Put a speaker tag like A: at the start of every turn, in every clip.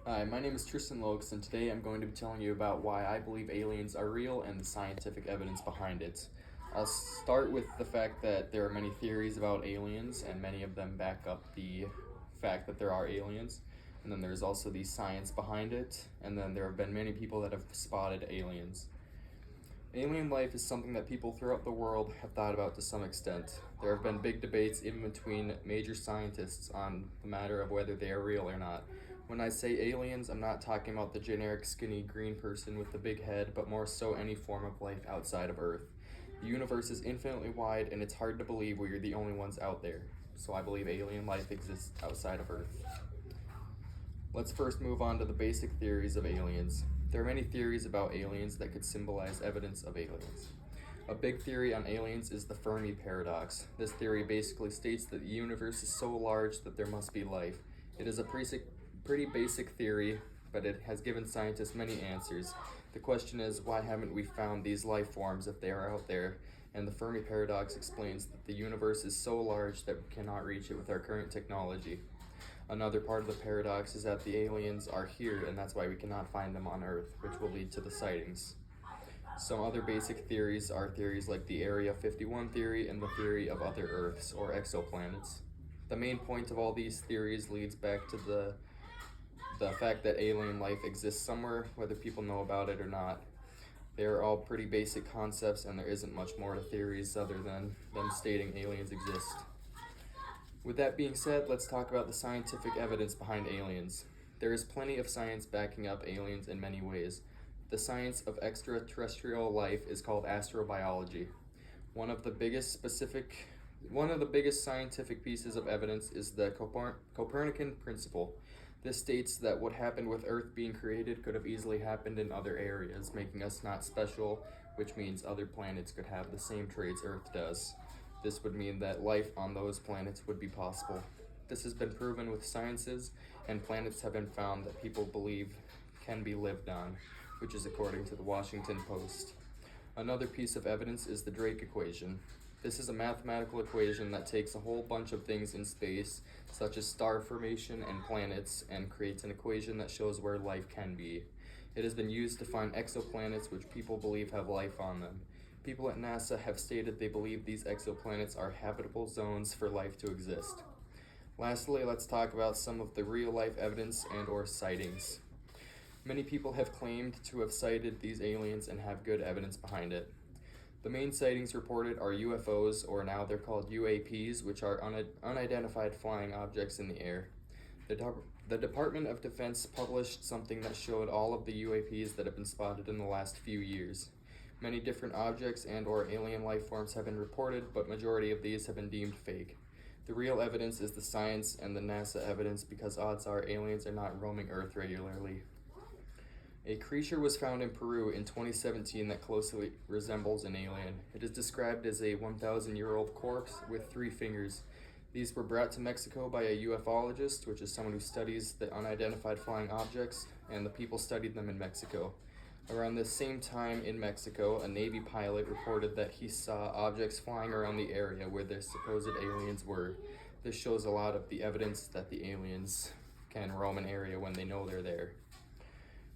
A: Hi, my name is Tristan Lokes, and today I'm going to be telling you about why I believe aliens are real and the scientific evidence behind it. I'll start with the fact that there are many theories about aliens, and many of them back up the fact that there are aliens. And then there's also the science behind it, and then there have been many people that have spotted aliens. Alien life is something that people throughout the world have thought about to some extent. There have been big debates even between major scientists on the matter of whether they are real or not. When I say aliens, I'm not talking about the generic skinny green person with the big head, but more so any form of life outside of Earth. The universe is infinitely wide, and it's hard to believe we are the only ones out there. So I believe alien life exists outside of Earth. Let's first move on to the basic theories of aliens. There are many theories about aliens that could symbolize evidence of aliens. A big theory on aliens is the Fermi paradox. This theory basically states that the universe is so large that there must be life. It is a pretty basic theory, but it has given scientists many answers. The question is, why haven't we found these life forms if they are out there? And the Fermi paradox explains that the universe is so large that we cannot reach it with our current technology. Another part of the paradox is that the aliens are here, and that's why we cannot find them on Earth, which will lead to the sightings. Some other basic theories are theories like the Area 51 theory and the theory of other Earths, or exoplanets. The main point of all these theories leads back to the fact that alien life exists somewhere, whether people know about it or not. They are all pretty basic concepts, and there isn't much more to theories other than them stating aliens exist. With that being said, let's talk about the scientific evidence behind aliens. There is plenty of science backing up aliens in many ways. The science of extraterrestrial life is called astrobiology. One of the biggest scientific pieces of evidence is the Copernican principle. This states that what happened with Earth being created could have easily happened in other areas, making us not special, which means other planets could have the same traits Earth does. This would mean that life on those planets would be possible. This has been proven with sciences, and planets have been found that people believe can be lived on, which is according to the Washington Post. Another piece of evidence is the Drake equation. This is a mathematical equation that takes a whole bunch of things in space, such as star formation and planets, and creates an equation that shows where life can be. It has been used to find exoplanets which people believe have life on them. People at NASA have stated they believe these exoplanets are habitable zones for life to exist. Lastly, let's talk about some of the real-life evidence and/or sightings. Many people have claimed to have sighted these aliens and have good evidence behind it. The main sightings reported are UFOs, or now they're called UAPs, which are unidentified flying objects in the air. The Department of Defense published something that showed all of the UAPs that have been spotted in the last few years. Many different objects and/or alien life forms have been reported, but majority of these have been deemed fake. The real evidence is the science and the NASA evidence, because odds are aliens are not roaming Earth regularly. A creature was found in Peru in 2017 that closely resembles an alien. It is described as a 1,000-year-old corpse with 3 fingers. These were brought to Mexico by a ufologist, which is someone who studies the unidentified flying objects, and the people studied them in Mexico. Around this same time in Mexico, a Navy pilot reported that he saw objects flying around the area where the supposed aliens were. This shows a lot of the evidence that the aliens can roam an area when they know they're there.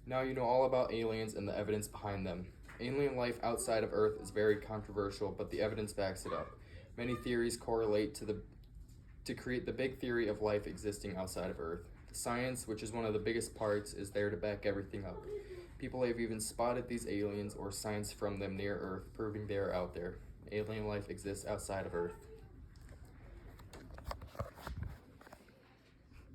A: Now you know all about aliens and the evidence behind them. Alien life outside of Earth is very controversial, but the evidence backs it up. Many theories correlate to create the big theory of life existing outside of Earth. The science, which is one of the biggest parts, is there to back everything up. People have even spotted these aliens or signs from them near Earth, proving they are out there. Alien life exists outside of Earth.